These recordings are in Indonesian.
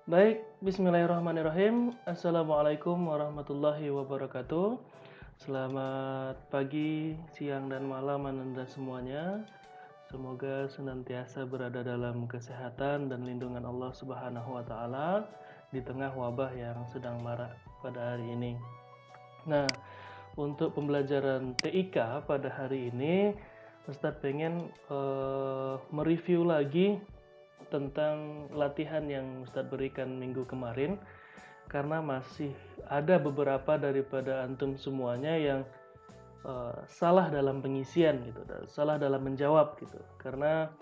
Baik, bismillahirrahmanirrahim. Assalamualaikum warahmatullahi wabarakatuh. Selamat pagi, siang, dan malam Anda semuanya. Semoga senantiasa berada dalam kesehatan dan lindungan Allah Subhanahu wa Ta'ala di tengah wabah yang sedang marak pada hari ini. Nah, untuk pembelajaran TIK pada hari ini, Ustadz pengen mereview lagi tentang latihan yang Ustadz berikan minggu kemarin, karena masih ada beberapa daripada antum semuanya yang salah dalam pengisian gitu, salah dalam menjawab gitu. Karena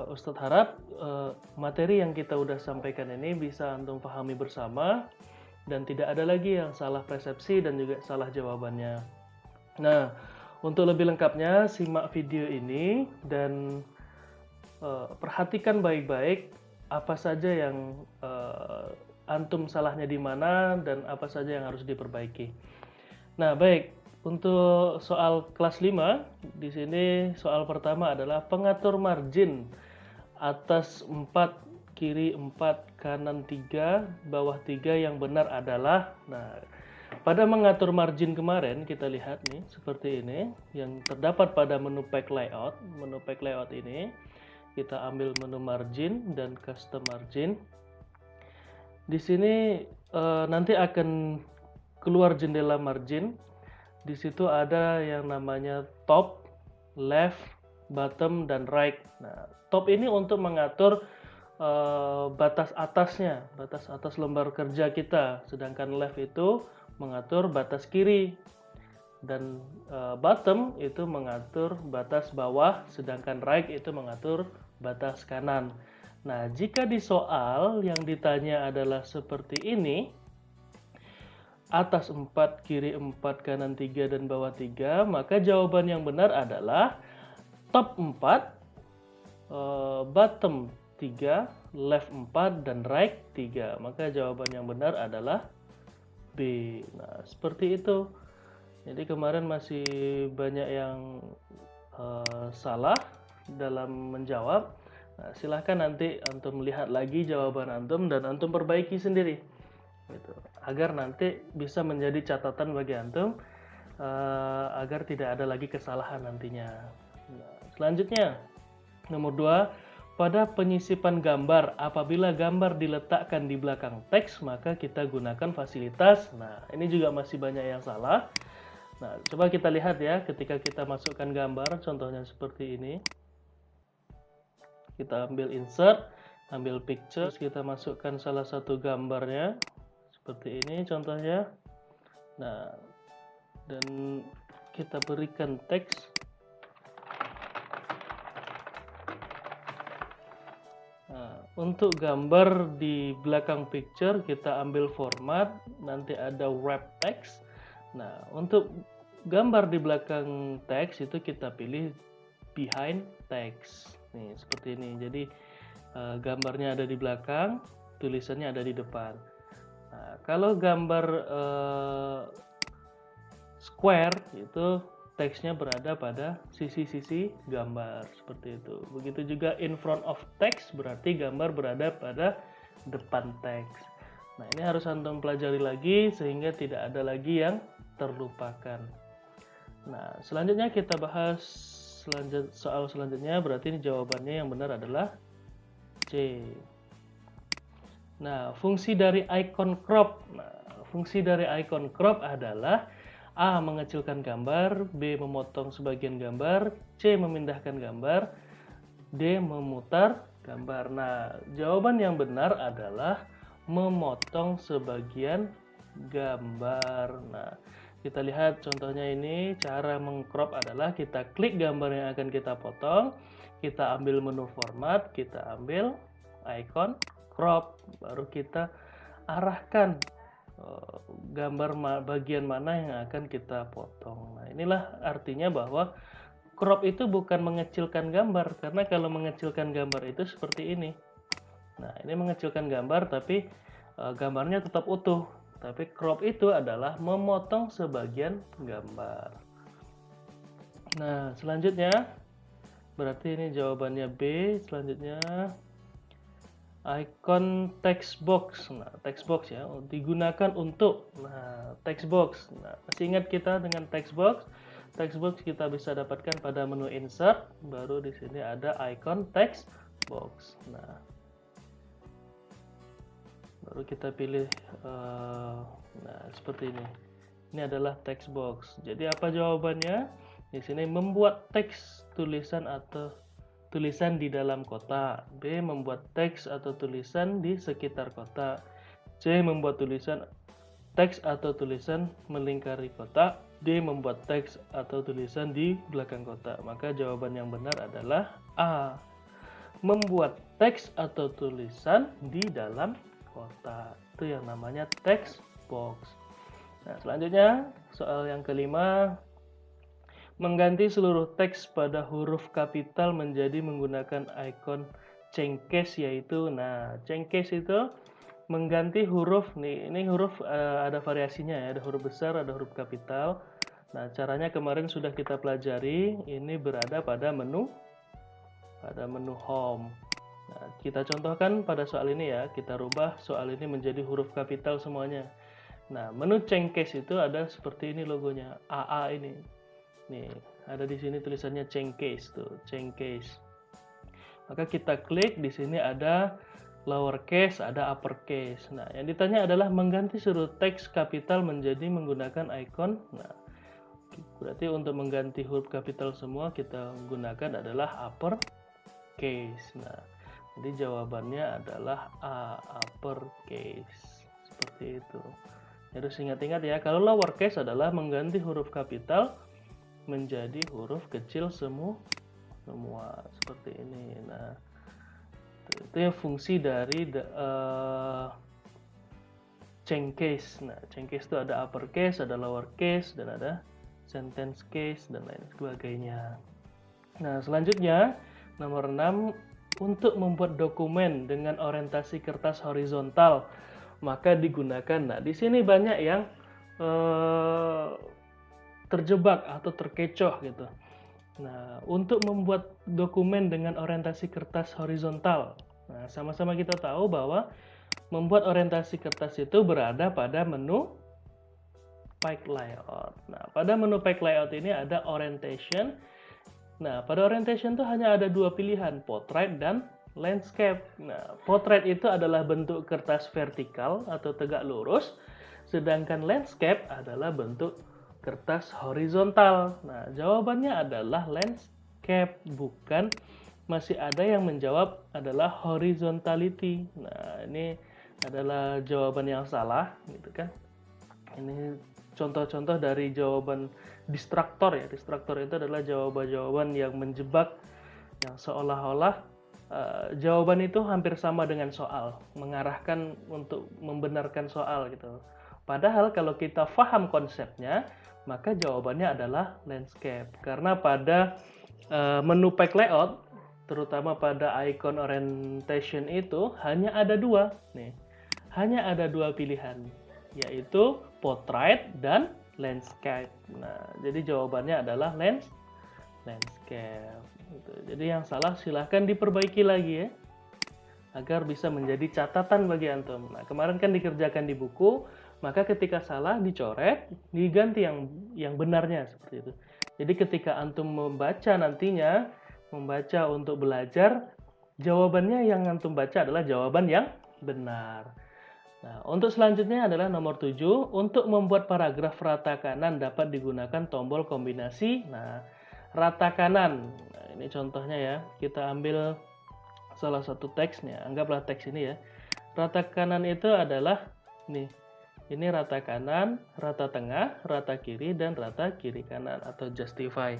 Ustadz harap materi yang kita udah sampaikan ini bisa antum pahami bersama dan tidak ada lagi yang salah persepsi dan juga salah jawabannya. Nah, untuk lebih lengkapnya simak video ini dan perhatikan baik-baik apa saja yang antum salahnya di mana dan apa saja yang harus diperbaiki. Nah, baik. Untuk soal kelas 5, di sini soal pertama adalah pengatur margin atas 4, kiri 4, kanan 3, bawah 3 yang benar adalah. Nah, pada mengatur margin kemarin kita lihat nih seperti ini yang terdapat pada menu pack layout. Menu pack layout ini kita ambil menu margin dan custom margin. Di sini nanti akan keluar jendela margin. Di situ ada yang namanya top, left, bottom, dan right. Nah, top ini untuk mengatur batas atasnya, batas atas lembar kerja kita. Sedangkan left itu mengatur batas kiri. Dan bottom itu mengatur batas bawah, sedangkan right itu mengatur batas kanan. Nah, jika di soal yang ditanya adalah seperti ini, atas 4, kiri 4, kanan 3, dan bawah 3, maka jawaban yang benar adalah top 4, bottom 3, left 4, dan right 3. Maka jawaban yang benar adalah B. Nah, seperti itu. Jadi kemarin masih banyak yang salah dalam menjawab. Nah, silahkan nanti antum lihat lagi jawaban antum dan antum perbaiki sendiri, gitu. Agar nanti bisa menjadi catatan bagi antum, agar tidak ada lagi kesalahan nantinya. Nah, selanjutnya, nomor 2, pada penyisipan gambar, apabila gambar diletakkan di belakang teks, maka kita gunakan fasilitas. Nah, ini juga masih banyak yang salah. Nah, coba kita lihat ya, ketika kita masukkan gambar, contohnya seperti ini. Kita ambil insert, ambil picture, terus kita masukkan salah satu gambarnya, seperti ini contohnya. Nah, dan kita berikan teks. Nah, untuk gambar di belakang picture, kita ambil format, nanti ada wrap text. Nah, untuk gambar di belakang teks itu kita pilih behind text. Nih, seperti ini. Jadi gambarnya ada di belakang, tulisannya ada di depan. Nah, kalau gambar square itu teksnya berada pada sisi-sisi gambar, seperti itu. Begitu juga in front of text, berarti gambar berada pada depan teks. Nah, ini harus antum pelajari lagi sehingga tidak ada lagi yang terlupakan. Nah, selanjutnya kita bahas soal selanjutnya, berarti ini jawabannya yang benar adalah C. Nah, fungsi dari icon crop. Nah, fungsi dari icon crop adalah A. Mengecilkan gambar, B. Memotong sebagian gambar, C. Memindahkan gambar, D. Memutar gambar. Nah, jawaban yang benar adalah memotong sebagian gambar. Nah, kita lihat contohnya ini, cara mengcrop adalah kita klik gambar yang akan kita potong, kita ambil menu format, kita ambil icon crop, baru kita arahkan gambar bagian mana yang akan kita potong. Nah, inilah artinya bahwa crop itu bukan mengecilkan gambar, karena kalau mengecilkan gambar itu seperti ini. Nah, ini mengecilkan gambar tapi gambarnya tetap utuh. Tapi crop itu adalah memotong sebagian gambar. Nah, selanjutnya berarti ini jawabannya B. Selanjutnya icon text box. Nah, text box ya, digunakan untuk text box. Nah, masih ingat kita dengan text box? Text box kita bisa dapatkan pada menu insert, baru di sini ada icon text box. Nah, baru kita pilih seperti ini. Ini adalah text box. Jadi apa jawabannya? Di sini membuat teks tulisan atau tulisan di dalam kotak. B. Membuat teks atau tulisan di sekitar kotak. C. Membuat tulisan teks atau tulisan melingkari kotak. D. Membuat teks atau tulisan di belakang kotak. Maka jawaban yang benar adalah A. Membuat teks atau tulisan di dalam kotak. Itu yang namanya text box. Nah, selanjutnya soal yang kelima. Mengganti seluruh teks pada huruf kapital menjadi menggunakan icon cengkes, yaitu cengkes itu mengganti huruf ini huruf ada variasinya ya, ada huruf besar, ada huruf kapital. Nah, caranya kemarin sudah kita pelajari, ini berada pada menu home. Nah, kita contohkan pada soal ini ya, kita rubah soal ini menjadi huruf kapital semuanya. Nah, menu cengkes itu ada seperti ini logonya, AA ini. Nih, ada di sini tulisannya cengkes tuh, cengkes. Maka kita klik di sini ada lowercase, ada uppercase. Nah, yang ditanya adalah mengganti seluruh teks kapital menjadi menggunakan icon. Nah, berarti untuk mengganti huruf kapital semua kita gunakan adalah uppercase. Nah, jadi jawabannya adalah A, uppercase. Seperti itu. Harus ingat-ingat ya, kalau lowercase adalah mengganti huruf kapital menjadi huruf kecil semua seperti ini. Nah, itu yang fungsi dari cengkes. Nah, cengkes itu ada uppercase, ada lowercase, dan ada sentence case dan lain sebagainya. Nah, selanjutnya nomor 6, untuk membuat dokumen dengan orientasi kertas horizontal maka digunakan. Nah, di sini banyak yang terjebak atau terkecoh gitu. Nah, untuk membuat dokumen dengan orientasi kertas horizontal, nah sama-sama kita tahu bahwa membuat orientasi kertas itu berada pada menu page layout. Nah, pada menu page layout ini ada orientation. Nah, pada orientation itu hanya ada dua pilihan, portrait dan landscape. Nah, portrait itu adalah bentuk kertas vertikal atau tegak lurus, sedangkan landscape adalah bentuk kertas horizontal. Nah, jawabannya adalah landscape, bukan masih ada yang menjawab adalah horizontality. Nah, ini adalah jawaban yang salah, gitu kan. Ini contoh-contoh dari jawaban distraktor ya. Distraktor itu adalah jawaban-jawaban yang menjebak, yang seolah-olah jawaban itu hampir sama dengan soal, mengarahkan untuk membenarkan soal gitu. Padahal kalau kita paham konsepnya, maka jawabannya adalah landscape. Karena pada menu page layout, terutama pada icon orientation itu hanya ada dua nih. Hanya ada dua pilihan, yaitu portrait dan landscape. Nah, jadi jawabannya adalah landscape. Gitu. Jadi yang salah silahkan diperbaiki lagi ya, agar bisa menjadi catatan bagi antum. Nah, kemarin kan dikerjakan di buku, maka ketika salah dicoret, diganti yang benarnya seperti itu. Jadi ketika antum membaca nantinya, membaca untuk belajar, jawabannya yang antum baca adalah jawaban yang benar. Nah, untuk selanjutnya adalah nomor 7, untuk membuat paragraf rata kanan dapat digunakan tombol kombinasi. Nah, rata kanan, nah, ini contohnya ya, kita ambil salah satu teksnya, anggaplah teks ini ya. Rata kanan itu adalah nih, ini rata kanan, rata tengah, rata kiri, dan rata kiri kanan atau justify.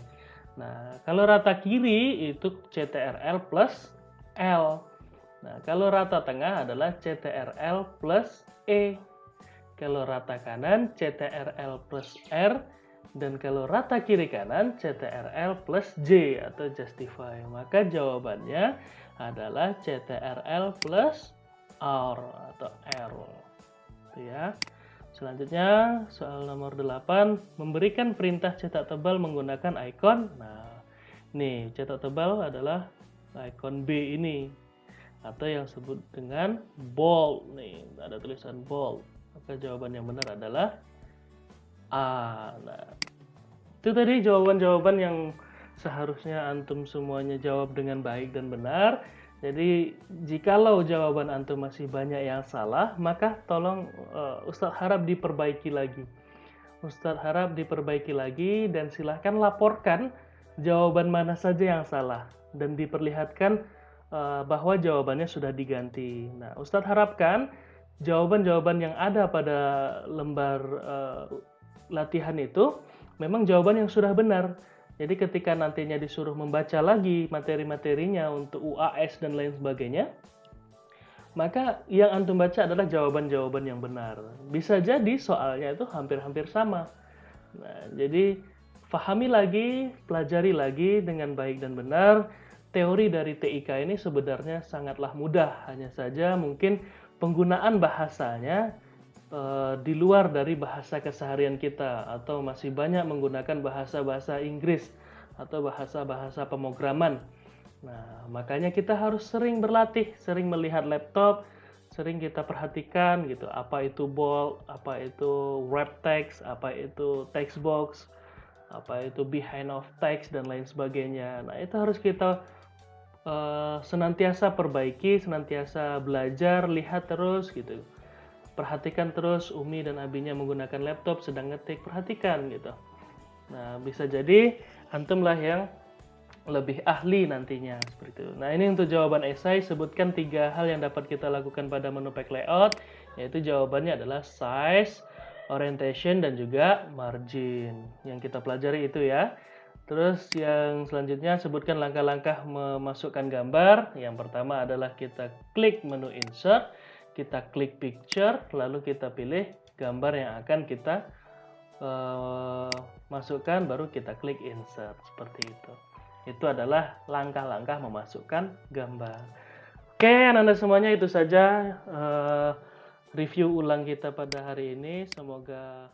Nah, kalau rata kiri itu CTRL plus L. Nah, kalau rata tengah adalah CTRL plus E. Kalau rata kanan CTRL plus R. Dan kalau rata kiri kanan CTRL plus J atau justify. Maka jawabannya adalah CTRL plus R atau R. Itu ya. Selanjutnya soal nomor 8, memberikan perintah cetak tebal menggunakan icon. Nah, nih cetak tebal adalah icon B ini. atau yang disebut dengan bold. Nih, ada tulisan bold. Maka jawaban yang benar adalah A. Nah, itu tadi jawaban-jawaban yang seharusnya antum semuanya jawab dengan baik dan benar. Jadi, jikalau jawaban antum masih banyak yang salah, maka tolong Ustadz harap diperbaiki lagi. Ustadz harap diperbaiki lagi dan silahkan laporkan jawaban mana saja yang salah dan diperlihatkan bahwa jawabannya sudah diganti. Nah, Ustadz harapkan jawaban-jawaban yang ada pada lembar latihan itu memang jawaban yang sudah benar. Jadi ketika nantinya disuruh membaca lagi materi-materinya untuk UAS dan lain sebagainya, maka yang antum baca adalah jawaban-jawaban yang benar. Bisa jadi soalnya itu hampir-hampir sama. Nah, jadi fahami lagi, pelajari lagi dengan baik dan benar. Teori dari TIK ini sebenarnya sangatlah mudah. Hanya saja mungkin penggunaan bahasanya di luar dari bahasa keseharian kita, atau masih banyak menggunakan bahasa-bahasa Inggris atau bahasa-bahasa pemrograman. Nah, makanya kita harus sering berlatih, sering melihat laptop, sering kita perhatikan gitu, apa itu bold, apa itu wrap text, apa itu text box, apa itu behind of text dan lain sebagainya. Nah, itu harus kita senantiasa perbaiki, senantiasa belajar, lihat terus gitu. Perhatikan terus Umi dan Abinya menggunakan laptop sedang ngetik, perhatikan gitu. Nah, bisa jadi antum lah yang lebih ahli nantinya seperti itu. Nah, ini untuk jawaban esai, sebutkan 3 hal yang dapat kita lakukan pada menu pack layout, yaitu jawabannya adalah size, orientation, dan juga margin. Yang kita pelajari itu ya. Terus yang selanjutnya, sebutkan langkah-langkah memasukkan gambar. Yang pertama adalah kita klik menu insert, kita klik picture, lalu kita pilih gambar yang akan kita masukkan, baru kita klik insert, seperti itu. Itu adalah langkah-langkah memasukkan gambar. Oke, Anda semuanya, itu saja review ulang kita pada hari ini. Semoga